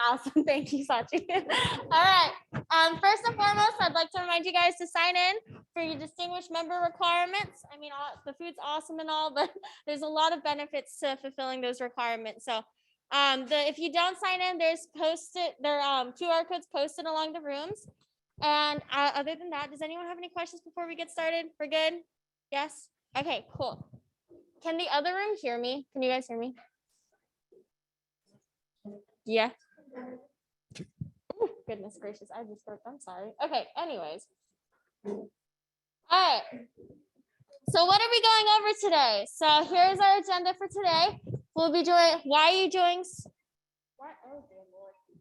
Awesome. Thank you, Sachi. All right. First and foremost, I'd like to remind you guys to sign in for your distinguished member requirements. I mean, the food's awesome and all, but there's a lot of benefits to fulfilling those requirements. So if you don't sign in, there are QR codes posted along the rooms. And other than that, does anyone have any questions before we get started? We're good? Yes? Okay, cool. Can the other room hear me? Can you guys hear me? Yeah. Ooh, goodness gracious, I just burped. I'm sorry. Okay, anyways. All right. So what are we going over today? So here's our agenda for today. We'll be doing, why are you joining?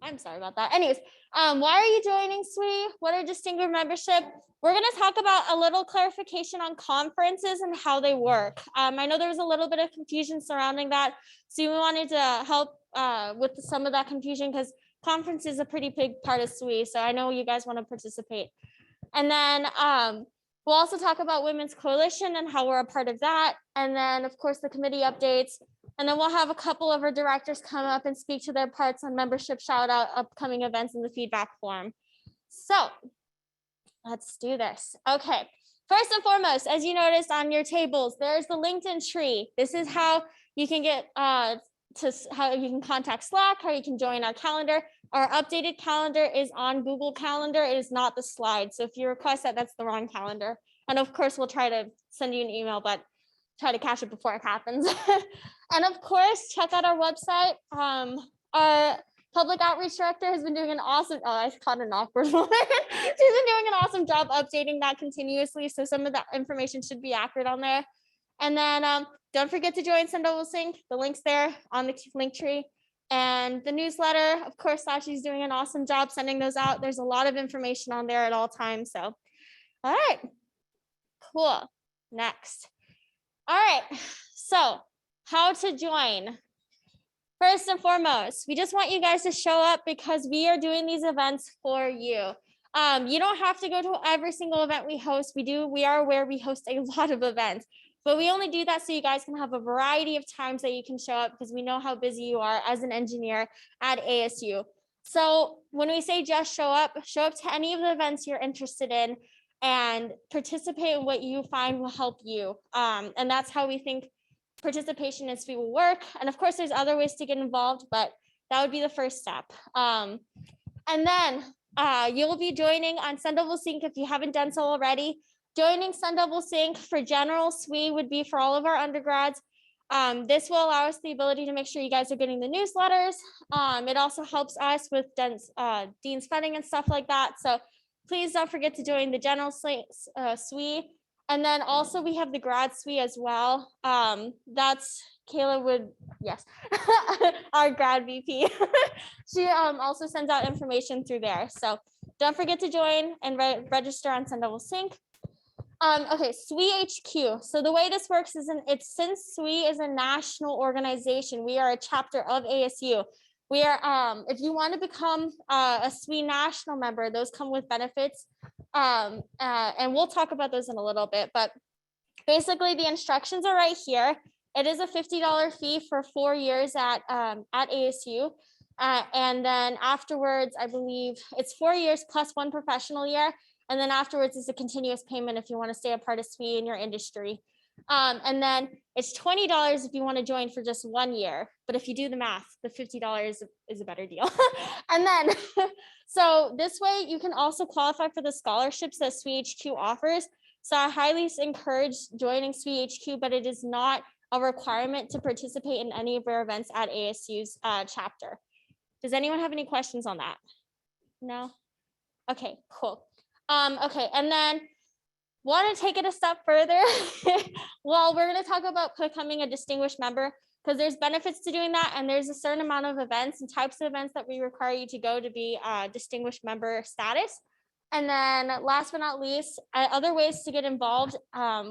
I'm sorry about that. Anyways, why are you joining SWE? What are distinguished membership? We're going to talk about a little clarification on conferences and how they work. I know there was a little bit of confusion surrounding that, so we wanted to help with some of that confusion because conference is a pretty big part of SWE, so I know you guys want to participate. And then we'll also talk about Women's Coalition and how we're a part of that. And then, of course, the committee updates. And then we'll have a couple of our directors come up and speak to their parts on membership shout out, upcoming events, in the feedback form. So let's do this. Okay, first and foremost, as you noticed on your tables, there's the LinkedIn tree. This is how you can get how you can contact Slack, how you can join our calendar. Our updated calendar is on Google Calendar. It is not the slide. So if you request that, that's the wrong calendar. And of course, we'll try to send you an email, but try to catch it before it happens. And of course, check out our website. Our public outreach director has been doing an awesome, oh, I caught an awkward one. She's been doing an awesome job updating that continuously. So some of that information should be accurate on there. And then don't forget to join Send Double Sync. The link's there on the link tree. And the newsletter, of course, Sachi's doing an awesome job sending those out. There's a lot of information on there at all times. So, all right, cool. Next. All right, so how to join. First and foremost, we just want you guys to show up because we are doing these events for you. You don't have to go to every single event we host. We are aware we host a lot of events, but we only do that so you guys can have a variety of times that you can show up because we know how busy you are as an engineer at ASU. So when we say just show up to any of the events you're interested in and participate in what you find will help you. And that's how we think participation in SWE will work. And of course, there's other ways to get involved, but that would be the first step. And then you'll be joining on Send Double Sync if you haven't done so already. Joining Send Double Sync for general SWE would be for all of our undergrads. This will allow us the ability to make sure you guys are getting the newsletters. It also helps us with Dean's funding and stuff like that. So please don't forget to join the general SWE. And then also we have the grad SWE as well. That's Kayla would, yes, our grad VP. She also sends out information through there. So don't forget to join and register on Send Double Sync. Okay, SWE HQ. So the way this works is since SWE is a national organization, we are a chapter of ASU. We are, if you want to become a SWE national member, those come with benefits. And we'll talk about those in a little bit, but basically the instructions are right here. It is a $50 fee for 4 years at ASU. And then afterwards, I believe it's 4 years plus 1 professional year. And then afterwards is a continuous payment if you want to stay a part of SWE in your industry. And then it's $20 if you want to join for just 1 year. But if you do the math, the $50 is a better deal. And then, so this way you can also qualify for the scholarships that SWE HQ offers. So I highly encourage joining SWE HQ, but it is not a requirement to participate in any of our events at ASU's chapter. Does anyone have any questions on that? No? Okay, cool. Okay, and then want to take it a step further? Well, we're going to talk about becoming a distinguished member because there's benefits to doing that, and there's a certain amount of events and types of events that we require you to go to be distinguished member status. And then last but not least, other ways to get involved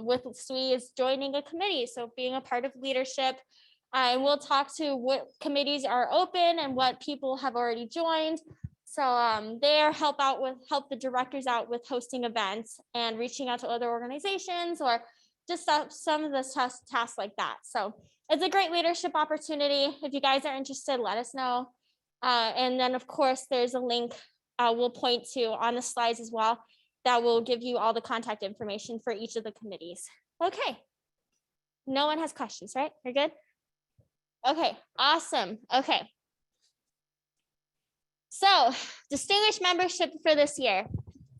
with SWE is joining a committee, so being a part of leadership. And we'll talk to what committees are open and what people have already joined. So they help the directors out with hosting events and reaching out to other organizations or just some of the tasks like that. So it's a great leadership opportunity. If you guys are interested, let us know. And then of course, there's a link we'll point to on the slides as well that will give you all the contact information for each of the committees. Okay. No one has questions, right? You're good? Okay, awesome. Okay. So, distinguished membership for this year.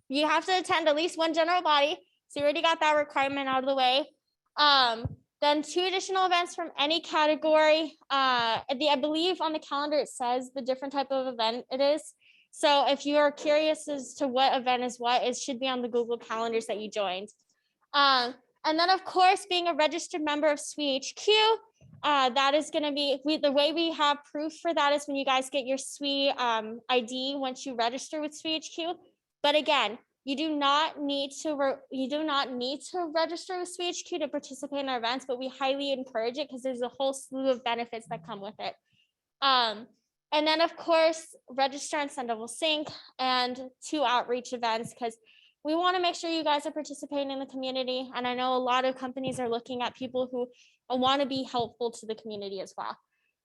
You have to attend at least one general body. So you already got that requirement out of the way. Then 2 additional events from any category. I believe on the calendar it says the different type of event it is. So if you are curious as to what event is what, it should be on the Google calendars that you joined. And then of course, being a registered member of SWE HQ, that is going to be, the way we have proof for that is when you guys get your SWE ID once you register with SWE HQ. But again, you do not need to register with SWE HQ to participate in our events, but we highly encourage it because there's a whole slew of benefits that come with it. And then of course, register and send a sync and 2 outreach events, because we want to make sure you guys are participating in the community. And I know a lot of companies are looking at people who want to be helpful to the community as well.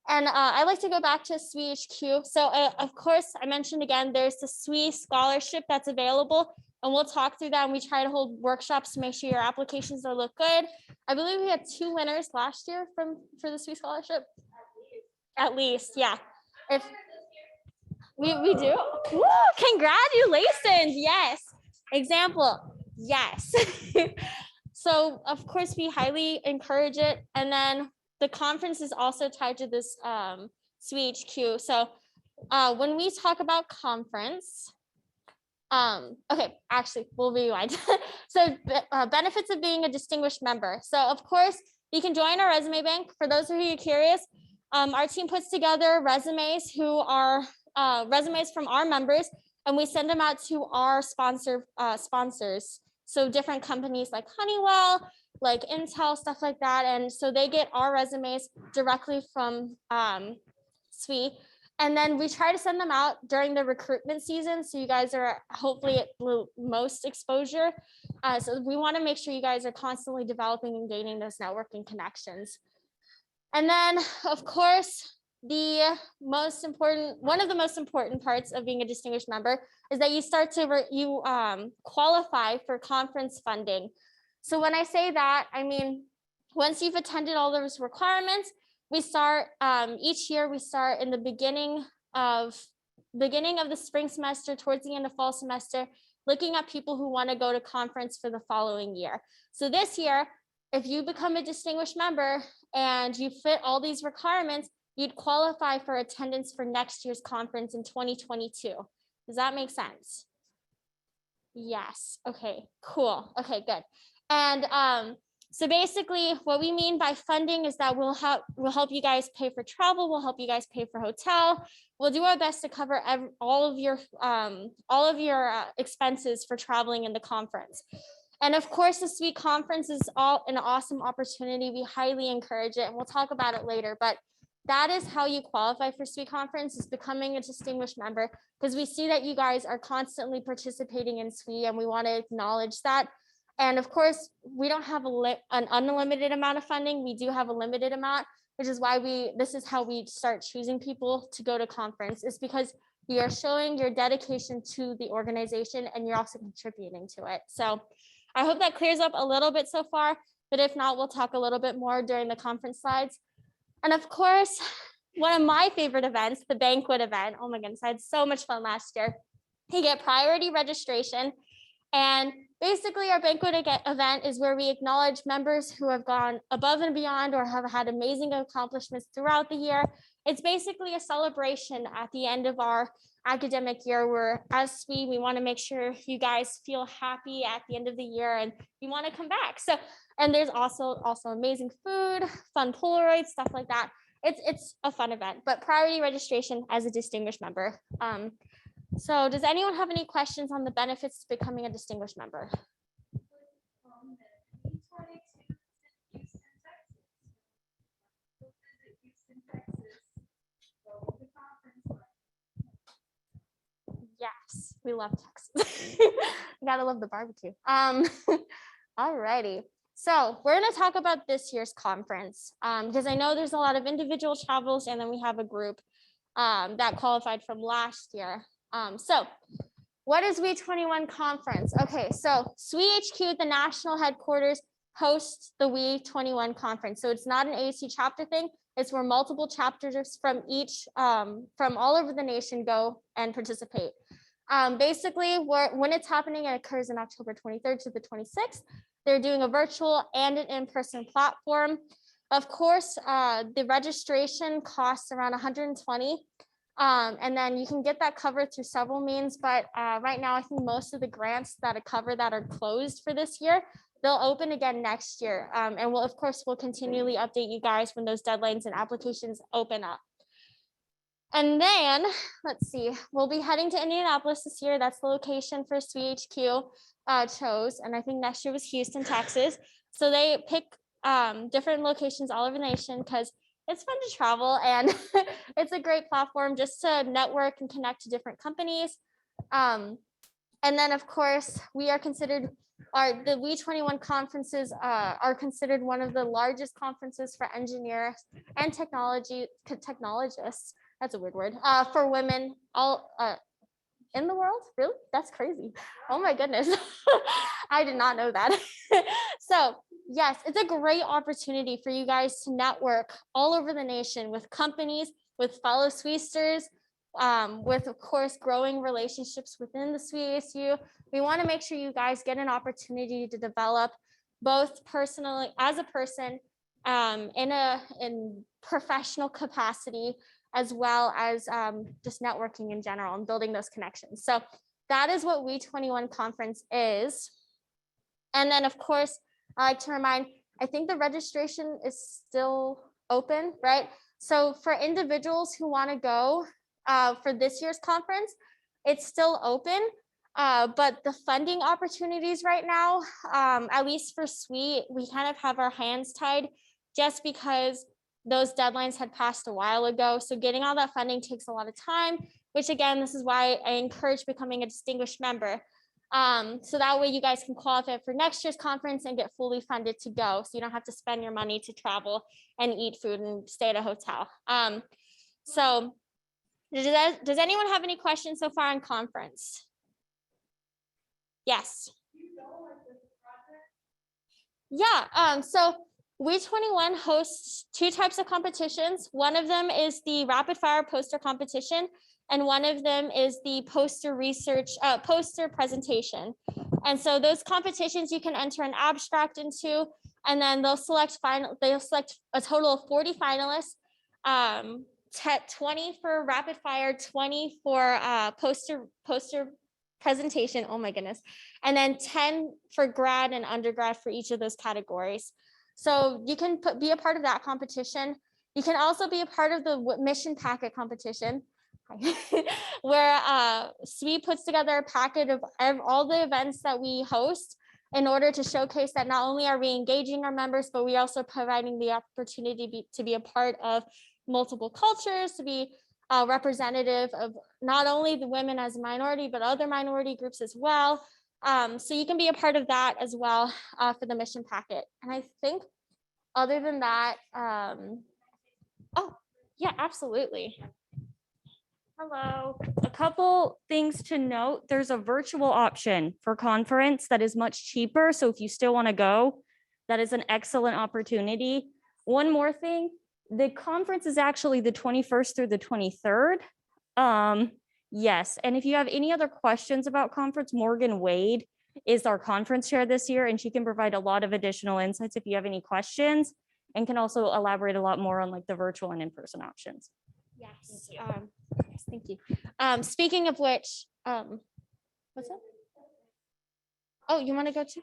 And I like to go back to SWE HQ. So of course, I mentioned again, there's the SWE scholarship that's available, and we'll talk through that. And we try to hold workshops to make sure your applications will look good. I believe we had 2 winners last year for the SWE scholarship. At least, yeah. If we do, woo, congratulations, yes. Example, yes. So of course we highly encourage it. And then the conference is also tied to this SWE HQ. So when we talk about conference, okay, actually we'll rewind. So benefits of being a distinguished member. So of course you can join our resume bank. For those of you curious, our team puts together resumes who are resumes from our members, and we send them out to our sponsors. So different companies like Honeywell, like Intel, stuff like that. And so they get our resumes directly from SWE. And then we try to send them out during the recruitment season. So you guys are hopefully at most exposure. So we want to make sure you guys are constantly developing and gaining those networking connections. And then of course, one of the most important parts of being a distinguished member is that you start to qualify for conference funding. So when I say that, I mean, once you've attended all those requirements, we start each year, we start in the beginning of the spring semester, towards the end of fall semester, looking at people who want to go to conference for the following year. So this year, if you become a distinguished member and you fit all these requirements, you'd qualify for attendance for next year's conference in 2022. Does that make sense? Yes. Okay, cool. Okay, good. And so basically what we mean by funding is that we'll help you guys pay for travel. We'll help you guys pay for hotel. We'll do our best to cover all of your expenses for traveling in the conference. And of course, the SWE conference is an awesome opportunity. We highly encourage it, and we'll talk about it later, but that is how you qualify for SWE conference, is becoming a distinguished member, because we see that you guys are constantly participating in SWE, and we want to acknowledge that. And of course, we don't have an unlimited amount of funding. We do have a limited amount, which is why this is how we start choosing people to go to conference, is because you are showing your dedication to the organization and you're also contributing to it. So I hope that clears up a little bit so far, but if not, we'll talk a little bit more during the conference slides. And of course, one of my favorite events, the banquet event. Oh my goodness, I had so much fun last year. You get priority registration. And basically our banquet event is where we acknowledge members who have gone above and beyond or have had amazing accomplishments throughout the year. It's basically a celebration at the end of our academic year, where as SWE, we want to make sure you guys feel happy at the end of the year and you want to come back. So, and there's also amazing food, fun Polaroids, stuff like that. It's a fun event, but priority registration as a distinguished member. So does anyone have any questions on the benefits to becoming a distinguished member? Yes, we love Texas. You gotta love the barbecue. All righty. So we're going to talk about this year's conference because I know there's a lot of individual travels and then we have a group. that qualified from last year. So what is We21 conference? Okay, so SWE HQ, the national headquarters, hosts the We21 conference. So it's not an AAC chapter thing. It's where multiple chapters from from all over the nation go and participate. Basically, when it's happening, it occurs in October 23rd to the 26th. They're doing a virtual and an in-person platform. Of course, the registration costs around $120. And then you can get that covered through several means, but right now I think most of the grants that are closed for this year, they'll open again next year. And we'll continually update you guys when those deadlines and applications open up. And then, let's see, we'll be heading to Indianapolis this year. That's the location for SWE HQ chose. And I think next year was Houston, Texas. So they pick different locations all over the nation because it's fun to travel and it's a great platform just to network and connect to different companies. And then of course, the We21 conferences are considered one of the largest conferences for engineers and technologists. That's a weird word, for women all in the world. Really? That's crazy. Oh my goodness. I did not know that. So yes, it's a great opportunity for you guys to network all over the nation with companies, with fellow SWEsters, with of course growing relationships within the SWE ASU. We want to make sure you guys get an opportunity to develop both personally as a person, in professional capacity, as well as just networking in general and building those connections. So that is what We21 conference is. And then of course, I like to remind, I think the registration is still open, right? So for individuals who want to go for this year's conference, it's still open, but the funding opportunities right now, at least for SWE, we kind of have our hands tied just because those deadlines had passed a while ago. So getting all that funding takes a lot of time, which again, this is why I encourage becoming a distinguished member. So that way you guys can qualify for next year's conference and get fully funded to go. So you don't have to spend your money to travel and eat food and stay at a hotel. So does anyone have any questions so far on conference? Yes. Yeah, so We21 hosts two types of competitions. One of them is the rapid fire poster competition, and one of them is the poster presentation. And so those competitions you can enter an abstract into, and then they'll select a total of 40 finalists, 20 for rapid fire, 20 for poster presentation, oh my goodness, and then 10 for grad and undergrad for each of those categories. So you can be a part of that competition. You can also be a part of the mission packet competition, where SWE puts together a packet of all the events that we host in order to showcase that not only are we engaging our members, but we also providing the opportunity to be a part of multiple cultures, to be representative of not only the women as a minority, but other minority groups as well. So you can be a part of that as well for the mission packet. And I think other than that, oh, yeah, absolutely. Hello. A couple things to note. There's a virtual option for conference that is much cheaper. So if you still want to go, that is an excellent opportunity. One more thing, the conference is actually the 21st through the 23rd. Yes, and if you have any other questions about conference, Morgan Wade is our conference chair this year, and she can provide a lot of additional insights if you have any questions, and can also elaborate a lot more on like the virtual and in-person options. Yes, yes, thank you. Speaking of which, what's that? Oh, you want to go to?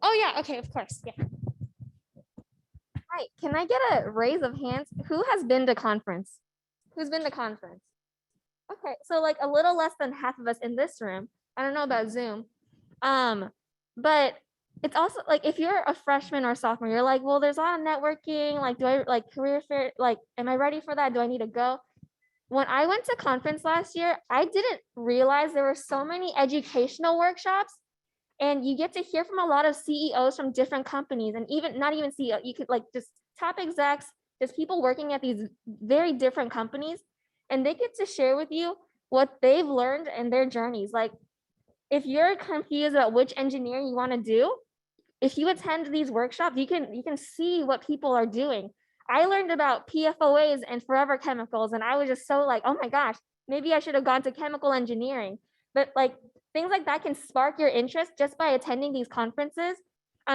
Oh yeah, okay, of course, yeah. Hi, can I get a raise of hands? Who has been to conference? Who's been to conference? Okay, so like a little less than half of us in this room. I don't know about Zoom. But it's also like if you're a freshman or sophomore, you're like, well, there's a lot of networking. Like, do I like career fair? Like, am I ready for that? Do I need to go? When I went to conference last year, I didn't realize there were so many educational workshops, and you get to hear from a lot of CEOs from different companies, and even not even CEO, you could like just top execs, just people working at these very different companies. and they get to share with you what they've learned in their journeys. Like if you're confused about which engineering you want to do, if you attend these workshops, you can see what people are doing. I learned about PFOAs and forever chemicals, and I was just so like, oh my gosh, maybe I should have gone to chemical engineering. But like things like that can spark your interest just by attending these conferences.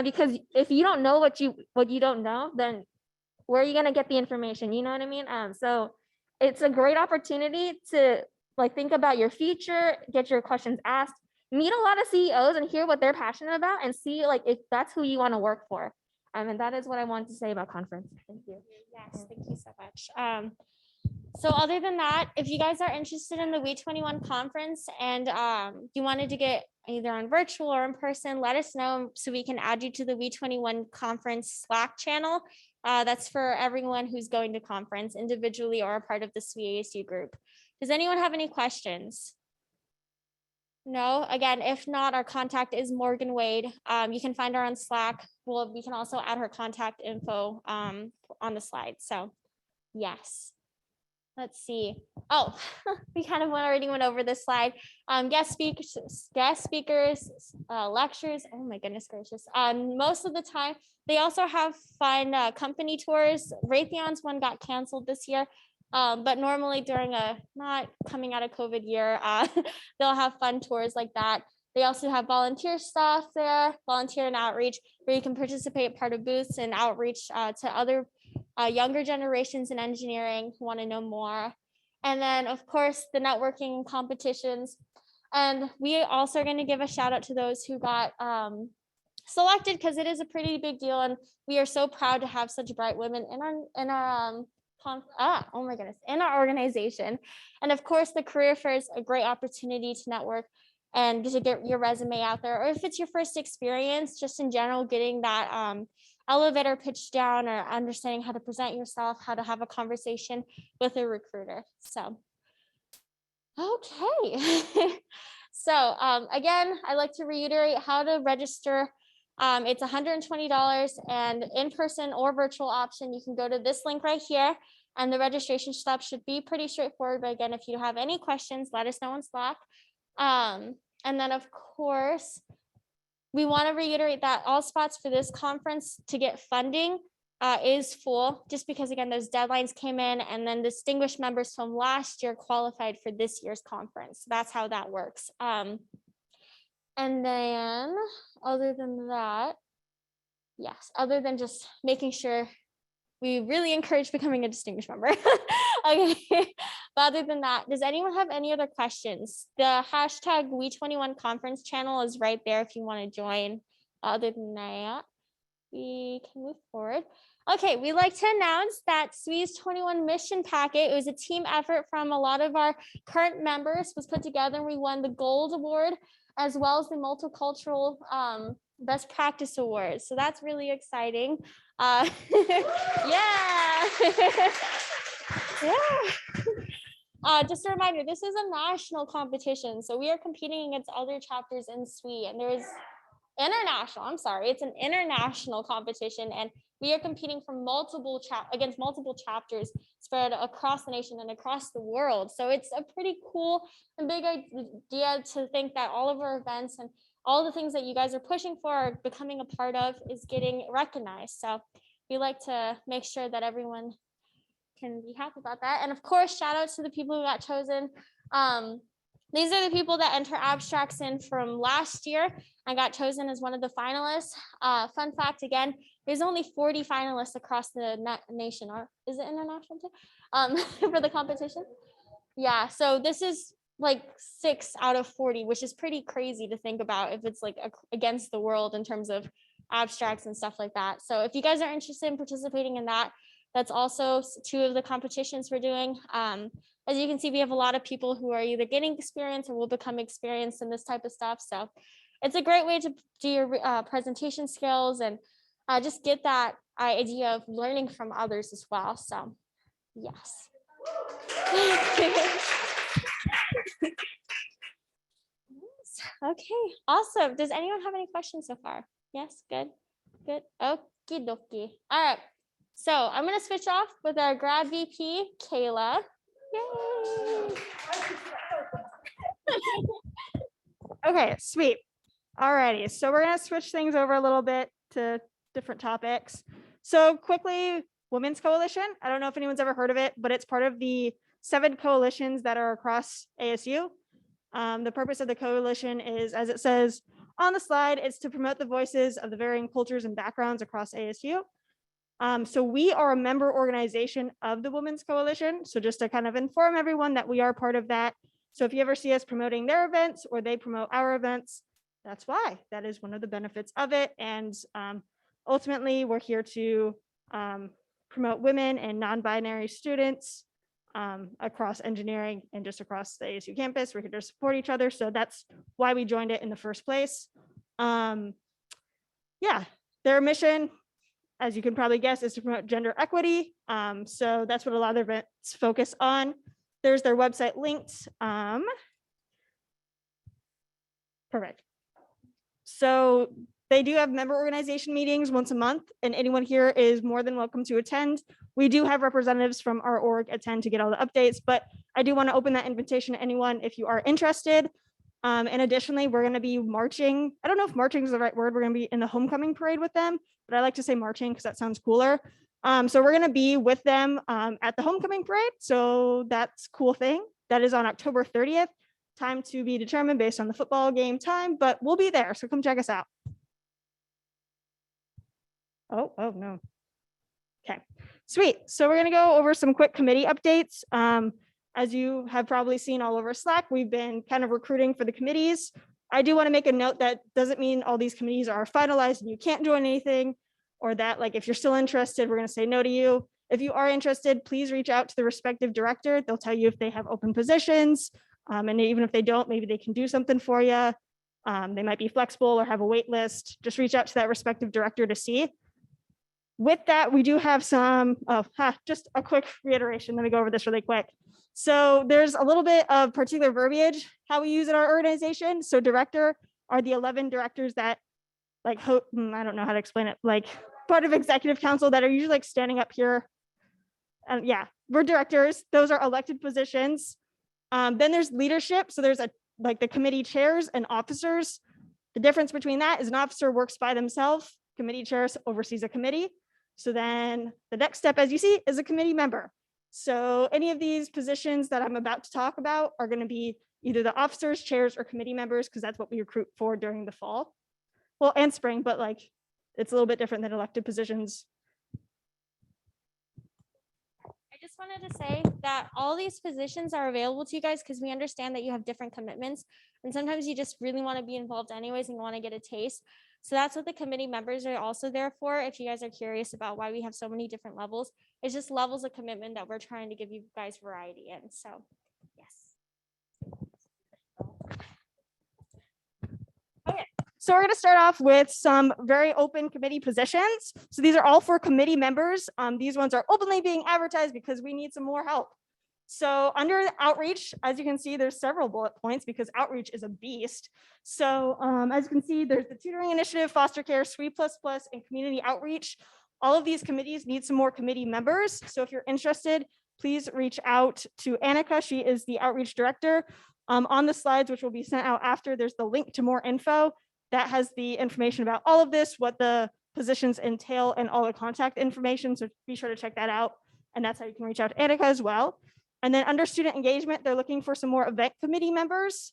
Because if you don't know what you don't know, then where are you gonna get the information? You know what I mean? So it's a great opportunity to like think about your future, get your questions asked, meet a lot of CEOs and hear what they're passionate about and see like if that's who you want to work for. And that is what I wanted to say about conference. Thank you. Yes, thank you so much. So other than that, if you guys are interested in the We21 conference and you wanted to get either on virtual or in person, let us know so we can add you to the We21 conference Slack channel. That's for everyone who's going to conference individually or a part of the SWE group. Does anyone have any questions? No, again, if not, our contact is Morgan Wade. You can find her on Slack. We can also add her contact info on the slide. So yes. Let's see. Oh, we kind of already went over this slide. Guest speakers, lectures. Oh my goodness gracious. Most of the time, they also have fun company tours. Raytheon's one got canceled this year. But normally during a not coming out of COVID year, they'll have fun tours like that. They also have volunteer stuff there, volunteer and outreach, where you can participate part of booths and outreach to other younger generations in engineering who want to know more. And then of course the networking competitions. And we also are going to give a shout out to those who got selected, because it is a pretty big deal. And we are so proud to have such bright women in our oh my goodness, in our organization. And of course the career fair is a great opportunity to network and to get your resume out there, or if it's your first experience, just in general, getting that elevator pitch down or understanding how to present yourself, how to have a conversation with a recruiter. So, okay. So again, I like to reiterate how to register. It's $120 and in-person or virtual option. You can go to this link right here, and the registration steps should be pretty straightforward. But again, if you have any questions, let us know on Slack. And then of course, we want to reiterate that all spots for this conference to get funding is full, just because again, those deadlines came in, and then distinguished members from last year qualified for this year's conference. So that's how that works. And then other than that, yes, other than just making sure, we really encourage becoming a distinguished member. Okay, but other than that, does anyone have any other questions? The hashtag We21 conference channel is right there if you want to join. Other than that, we can move forward. Okay, we'd like to announce that SWE's 21 mission packet, it was a team effort from a lot of our current members, was put together, and we won the Gold Award as well as the Multicultural Best Practice Award. So that's really exciting. Yeah. Yeah. Just a reminder, this is a national competition. So we are competing against other chapters in SWE, and there is international, I'm sorry, it's an international competition, and we are competing from against multiple chapters spread across the nation and across the world. So it's a pretty cool and big idea to think that all of our events and all the things that you guys are pushing for or becoming a part of is getting recognized. So we like to make sure that everyone can be happy about that. And of course, shout out to the people who got chosen. These are the people that enter abstracts in from last year and got chosen as one of the finalists. Fun fact, again, there's only 40 finalists across the nation. Or is it international too? For the competition? Yeah, so this is like 6 out of 40, which is pretty crazy to think about if it's like against the world in terms of abstracts and stuff like that. So if you guys are interested in participating in that, that's also 2 of the competitions we're doing. As you can see, we have a lot of people who are either getting experience or will become experienced in this type of stuff. So it's a great way to do your presentation skills and just get that idea of learning from others as well. So yes. Okay, awesome. Does anyone have any questions so far? Yes, good, good. Okie dokie. All right, so I'm gonna switch off with our grad VP, Kayla. Yay. Okay, sweet. Alrighty, so we're gonna switch things over a little bit to different topics. So quickly, Women's Coalition. I don't know if anyone's ever heard of it, but it's part of the 7 coalitions that are across ASU. The purpose of the coalition is, as it says on the slide, it's to promote the voices of the varying cultures and backgrounds across ASU. So we are a member organization of the Women's Coalition. So just to kind of inform everyone that we are part of that. So if you ever see us promoting their events or they promote our events, that's why. That is one of the benefits of it. And ultimately, we're here to promote women and non-binary students across engineering and just across the ASU campus. We're here to support each other. So that's why we joined it in the first place. Yeah, their mission, as you can probably guess, is to promote gender equity. So that's what a lot of their events focus on. There's their website linked. Perfect. So they do have member organization meetings once a month, and anyone here is more than welcome to attend. We do have representatives from our org attend to get all the updates, but I do want to open that invitation to anyone if you are interested. And additionally, we're going to be marching. I don't know if marching is the right word. We're going to be in the homecoming parade with them, but I like to say marching because that sounds cooler. So we're going to be with them at the homecoming parade. So that's a cool thing. That is on October 30th. Time to be determined based on the football game time, but we'll be there. So come check us out. Oh no. Okay, sweet. So we're going to go over some quick committee updates. As you have probably seen all over Slack, we've been kind of recruiting for the committees. I do want to make a note that doesn't mean all these committees are finalized and you can't join anything, or that like if you're still interested, we're going to say no to you. If you are interested, please reach out to the respective director. They'll tell you if they have open positions. And even if they don't, maybe they can do something for you. They might be flexible or have a wait list. Just reach out to that respective director to see. With that, we do have some, just a quick reiteration. Let me go over this really quick. So there's a little bit of particular verbiage, how we use in our organization. So director are the 11 directors that I don't know how to explain it, like part of executive council that are usually like standing up here. And yeah, we're directors. Those are elected positions. Then there's leadership. So there's the committee chairs and officers. The difference between that is an officer works by themselves. Committee chairs oversees a committee. So then the next step, as you see, is a committee member. So any of these positions that I'm about to talk about are going to be either the officers, chairs, or committee members, because that's what we recruit for during the fall. Well, and spring, but it's a little bit different than elected positions. I just wanted to say that all these positions are available to you guys because we understand that you have different commitments and sometimes you just really want to be involved anyways and want to get a taste. So that's what the committee members are also there for. If you guys are curious about why we have so many different levels, it's just levels of commitment that we're trying to give you guys variety in. So yes. Okay, so we're going to start off with some very open committee positions. So these are all for committee members. These ones are openly being advertised because we need some more help. So under outreach, as you can see, there's several bullet points because outreach is a beast. So as you can see, there's the tutoring initiative, foster care, SWE++, and community outreach. All of these committees need some more committee members. So if you're interested, please reach out to Annika. She is the outreach director. On the slides, which will be sent out after, there's the link to more info. That has the information about all of this, what the positions entail, and all the contact information. So be sure to check that out. And that's how you can reach out to Annika as well. And then under student engagement, they're looking for some more event committee members.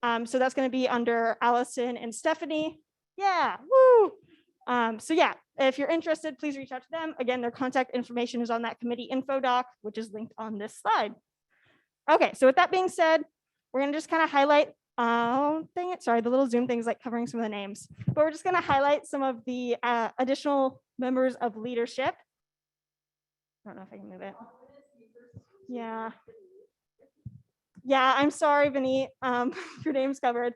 So that's going to be under Allison and Stephanie. Yeah, woo. So yeah, if you're interested, please reach out to them. Again, their contact information is on that committee info doc, which is linked on this slide. Okay, so with that being said, we're going to just kind of highlight, dang it, sorry, the little Zoom thing is like covering some of the names, but we're just going to highlight some of the additional members of leadership. I don't know if I can move it. Yeah, I'm sorry, Vinny, your name's covered,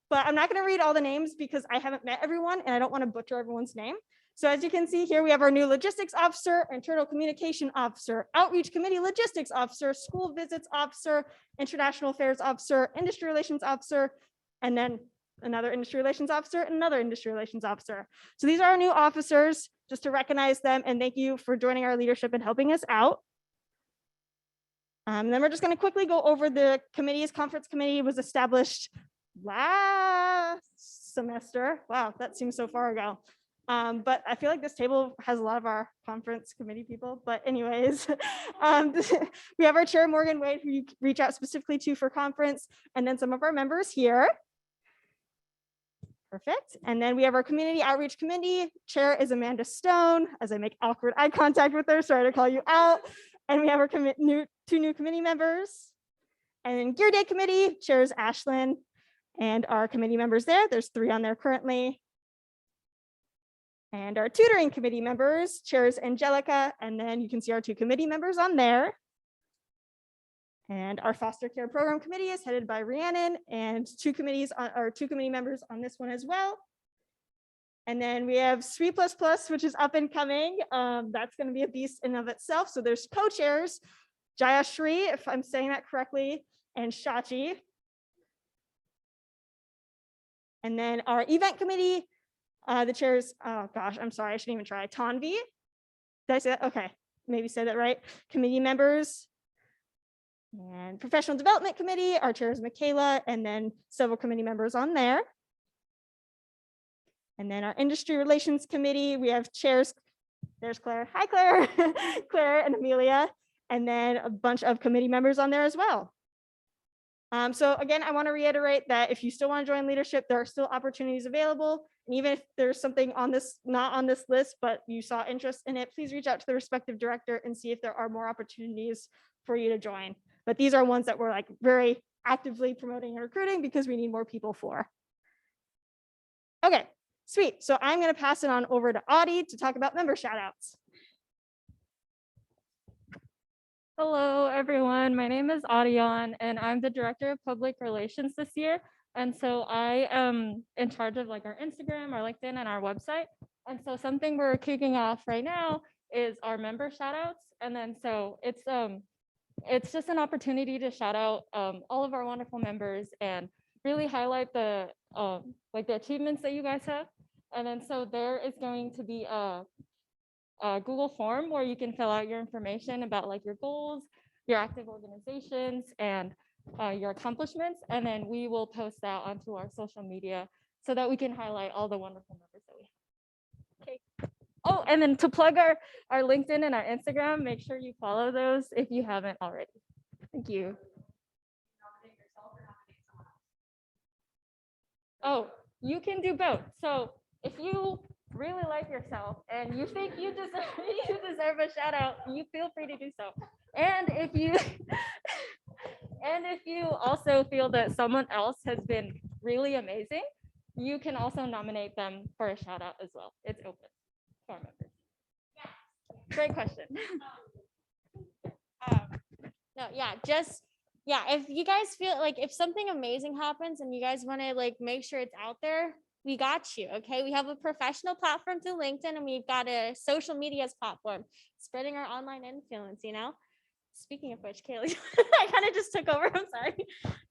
but I'm not going to read all the names because I haven't met everyone and I don't want to butcher everyone's name. So as you can see here, we have our new logistics officer, internal communication officer, outreach committee logistics officer, school visits officer, international affairs officer, industry relations officer, and then another industry relations officer, and another industry relations officer. So these are our new officers, just to recognize them and thank you for joining our leadership and helping us out. Then we're just going to quickly go over the committees. Conference committee was established last semester. Wow, that seems so far ago. But I feel like this table has a lot of our conference committee people. But anyways, we have our chair, Morgan Wade, who you reach out specifically to for conference, and then some of our members here. Perfect. And then we have our community outreach committee. Chair is Amanda Stone, as I make awkward eye contact with her. Sorry to call you out. And we have our two new committee members. And then Gear Day committee, chair is Ashlyn. And our committee members there's 3 on there currently. And our tutoring committee members, chair is Angelica. And then you can see our 2 committee members on there. And our foster care program committee is headed by Rhiannon, and 2 committee members on this one as well. And then we have SWE++, which is up and coming. That's going to be a beast in of itself. So there's co-chairs, Jayashri, if I'm saying that correctly, and Shachi. And then our event committee, the chairs, oh gosh, I'm sorry, I shouldn't even try. Tanvi, did I say that? Okay, maybe say that right. Committee members. And professional development committee, our chair is Michaela, and then several committee members on there. And then our industry relations committee, we have chairs. There's Claire. Hi, Claire. Claire and Amelia. And then a bunch of committee members on there as well. So again, I want to reiterate that if you still want to join leadership, there are still opportunities available. And even if there's something on this, not on this list, but you saw interest in it, please reach out to the respective director and see if there are more opportunities for you to join. But these are ones that we're like very actively promoting and recruiting because we need more people for. Okay, sweet. So I'm going to pass it on over to Audie to talk about member shout outs. Hello, everyone. My name is Adion, and I'm the Director of Public Relations this year. And so I am in charge of like our Instagram, our LinkedIn, and our website. And so something we're kicking off right now is our member shout outs. And then so it's just an opportunity to shout out all of our wonderful members and really highlight the like the achievements that you guys have. And then so there is going to be a Google form where you can fill out your information about like your goals, your active organizations, and your accomplishments. And then we will post that onto our social media so that we can highlight all the wonderful members that we have. Okay. Oh, and then to plug our LinkedIn and our Instagram, make sure you follow those if you haven't already. Thank you. Oh, you can do both. So if you really like yourself and you think you deserve a shout out, you feel free to do so. And if you also feel that someone else has been really amazing, you can also nominate them for a shout out as well. It's open for our members. Great question. No, if you guys feel like if something amazing happens and you guys want to like make sure it's out there, we got you. Okay, we have a professional platform through LinkedIn, and we've got a social medias platform spreading our online influence. You know, speaking of which, Kaylee, I kind of just took over. I'm sorry.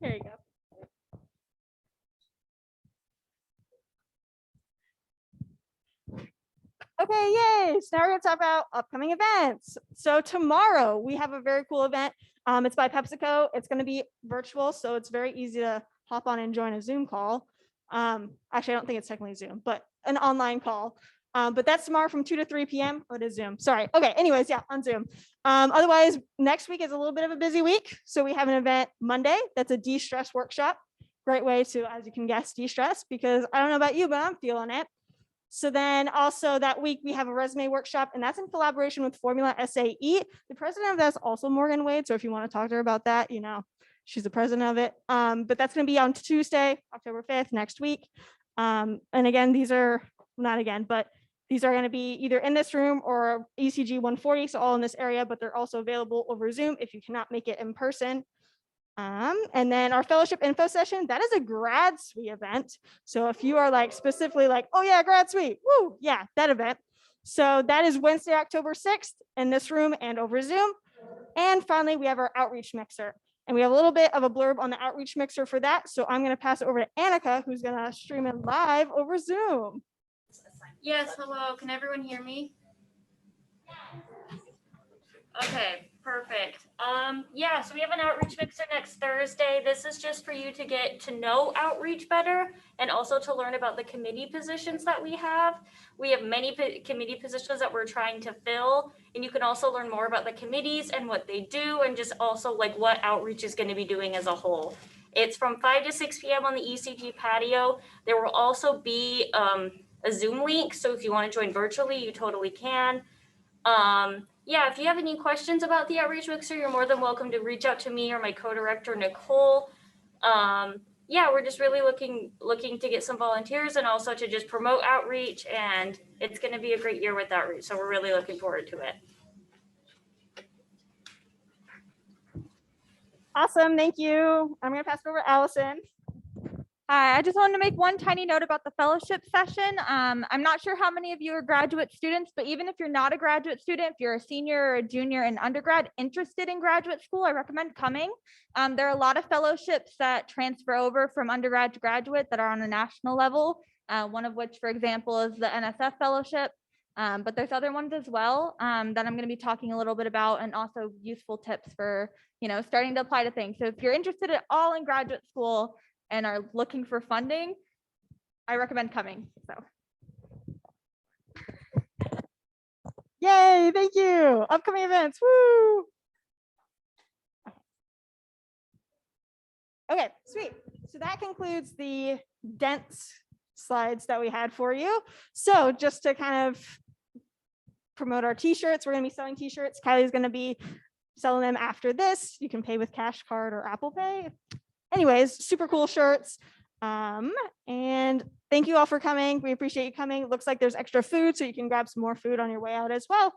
Here you go. Okay, yay. So now we're going to talk about upcoming events. So tomorrow we have a very cool event. It's by PepsiCo. It's going to be virtual, so it's very easy to hop on and join a Zoom call. Actually, I don't think it's technically Zoom, but an online call. But that's tomorrow from 2 to 3 p.m. Oh, it is Zoom. Sorry. Okay, anyways, yeah, on Zoom. Otherwise, next week is a little bit of a busy week. So we have an event Monday. That's a de-stress workshop. Great way to, as you can guess, de-stress, because I don't know about you, but I'm feeling it. So then also that week we have a resume workshop, and that's in collaboration with Formula SAE. The president of that's also Morgan Wade. So if you want to talk to her about that, you know, she's the president of it. But that's going to be on Tuesday, October 5th, next week. And again, these are not again, but these are going to be either in this room or ECG 140, so all in this area, but they're also available over Zoom if you cannot make it in person. And then our fellowship info session, that is a grad suite event. So if you are like specifically like, oh yeah, grad suite, woo, yeah, that event. So that is Wednesday, October 6th in this room and over Zoom. And finally, we have our outreach mixer. And we have a little bit of a blurb on the outreach mixer for that. So I'm going to pass it over to Annika, who's going to stream it live over Zoom. Yes, hello. Can everyone hear me? Okay. Perfect. Yeah, so we have an outreach mixer next Thursday. This is just for you to get to know outreach better and also to learn about the committee positions that we have. We have many committee positions that we're trying to fill, and you can also learn more about the committees and what they do and just also like what outreach is going to be doing as a whole. It's from 5 to 6 p.m. on the ECG patio. There will also be a Zoom link, so if you want to join virtually, you totally can. Yeah, if you have any questions about the outreach mixer, you're more than welcome to reach out to me or my co-director Nicole. Yeah, we're just really looking to get some volunteers and also to just promote outreach, and it's going to be a great year with outreach, so we're really looking forward to it. Awesome, thank you. I'm gonna pass it over to Allison. Hi, I just wanted to make one tiny note about the fellowship session. I'm not sure how many of you are graduate students, but even if you're not a graduate student, if you're a senior or a junior in undergrad interested in graduate school, I recommend coming. There are a lot of fellowships that transfer over from undergrad to graduate that are on a national level, one of which, for example, is the NSF fellowship. But there's other ones as well that I'm going to be talking a little bit about, and also useful tips for, starting to apply to things. So if you're interested at all in graduate school and are looking for funding, I recommend coming. So. Yay, thank you. Upcoming events, woo. Okay, sweet. So that concludes the dense slides that we had for you. So just to kind of promote our t-shirts, we're gonna be selling t-shirts. Kylie's gonna be selling them after this. You can pay with Cash Card or Apple Pay. Anyways, super cool shirts. And thank you all for coming. We appreciate you coming. It looks like there's extra food, so you can grab some more food on your way out as well.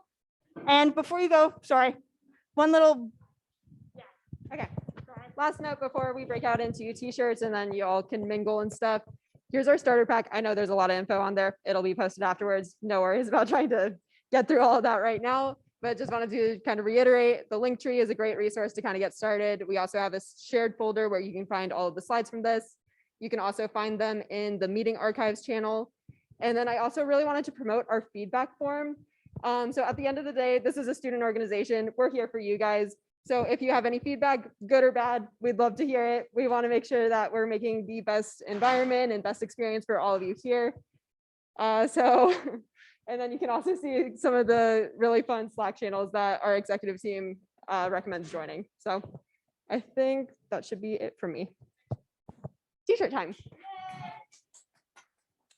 And before you go, sorry, one little, okay. Last note before we break out into t-shirts and then you all can mingle and stuff. Here's our starter pack. I know there's a lot of info on there. It'll be posted afterwards. No worries about trying to get through all of that right now. But just wanted to kind of reiterate, the link tree is a great resource to kind of get started. We also have a shared folder where you can find all of the slides from this. You can also find them in the meeting archives channel. And then I also really wanted to promote our feedback form. So at the end of the day, this is a student organization. We're here for you guys. So if you have any feedback, good or bad, we'd love to hear it. We want to make sure that we're making the best environment and best experience for all of you here. And then you can also see some of the really fun Slack channels that our executive team recommends joining. So I think that should be it for me. T-shirt time.